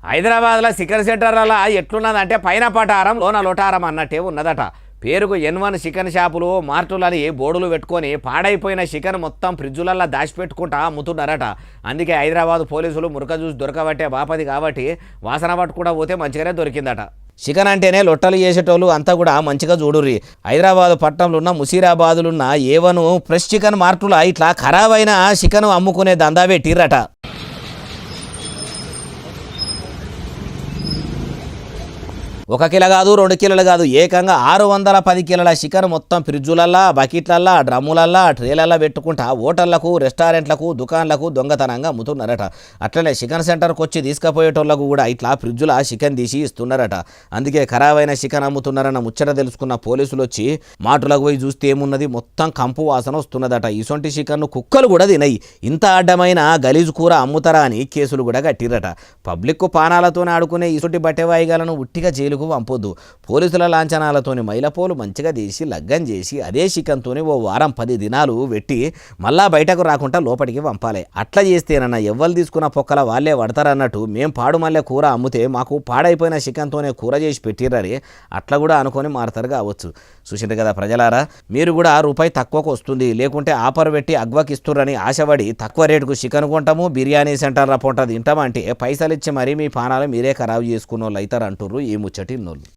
హైదరాబాద్లో చికెన్ సెంటర్లలో ఎట్లున్నదంటే పైన పటారం లోన లొటారం అన్నట్టే ఉన్నదట. పేరుకు N1 చికెన్ షాపులు మార్టులని బోర్డులు పెట్టుకొని పాడైపోయిన చికెన్ మొత్తం ఫ్రిడ్జులల్లో దాచిపెట్టుకుంటా అమ్ముతున్నారట. అందుకే హైదరాబాద్ పోలీసులు మురక చూసి దొరకబట్టే బాపది కాబట్టి వాసన పట్టుకుండా పోతే మంచిగానే దొరికిందట. చికెన్ అంటేనే లొట్టలు చేసేటోళ్ళు అంతా కూడా మంచిగా చూడుర్రి. హైదరాబాద్ పట్టణంలో ఉన్న ముసీరాబాదులున్న A1 ఫ్రెష్ చికెన్ మార్టుల ఇట్లా ఖరాబ్ అయిన చికెన్ అమ్ముకునే దందా పెట్టిర్రట. ఒక కిలో కాదు 2 కిలోలు కాదు ఏకంగా 610 కిలోల చికెన్ మొత్తం ఫ్రిడ్జులల్లా బకెట్లల్లా డ్రమ్ములల్లా ట్రేలల్లా పెట్టుకుంటా హోటళ్లకు రెస్టారెంట్లకు దుకాణాలకు దొంగతనంగా అమ్ముతున్నారట. అట్లనే చికెన్ సెంటర్కి వచ్చి తీసుకుపోయేటోళ్లకు కూడా ఇట్లా ఫ్రిడ్జుల చికెన్ తీసి ఇస్తున్నారట. అందుకే ఖరాబైన చికెన్ అమ్ముతున్నారన్న ముచ్చట తెలుసుకున్న పోలీసులు వచ్చి మాటులకు పోయి చూస్తే ఏమున్నది మొత్తం కంపు వాసన వస్తున్నదట. ఇసొంటి చికెన్ను కుక్కలు కూడా తినయి. ఇంత అడ్డమైన గలీజు కూర అమ్ముతారా అని కేసులు కూడా కట్టిరట. పబ్లిక్ పానాలతోనే ఆడుకునే ఇసొంటి బట్టెవాయిగాలను ఉట్టిగా జైలు పంపొద్దు. పోలీసుల లాంఛనాలతోని మైలపోలు మంచిగా తీసి లగ్గం చేసి అదే చికెన్తోని ఓ వారం 10 దినాలు పెట్టి మళ్ళా బయటకు రాకుండా లోపలికి పంపాలి. అట్లా చేస్తేనన్నా ఎవ్వరు తీసుకున్న పొక్కల వాళ్ళే పడతారన్నట్టు మేము పాడు మళ్ళీ కూర అమ్మితే మాకు పాడైపోయిన చికెన్తోనే కూర చేసి పెట్టిర్రని అట్లా కూడా అనుకొని మారుతారు కావచ్చు. చూసిండ్రు కదా ప్రజలారా, మీరు కూడా రూపాయి తక్కువకు వస్తుంది లేకుంటే ఆఫర్ పెట్టి అగ్వకిస్తుర్రని ఆశపడి తక్కువ రేటుకు చికెన్ కొంటాము బిర్యానీ సెంటర్ల పొంట తింటామంటే పైసలు ఇచ్చి మరీ మీ పానాలు మీరే ఖరాబు చేసుకున్న వాళ్ళు అవుతారు అంటుర్రు ఈ ముచ్చటి నోళ్ళు.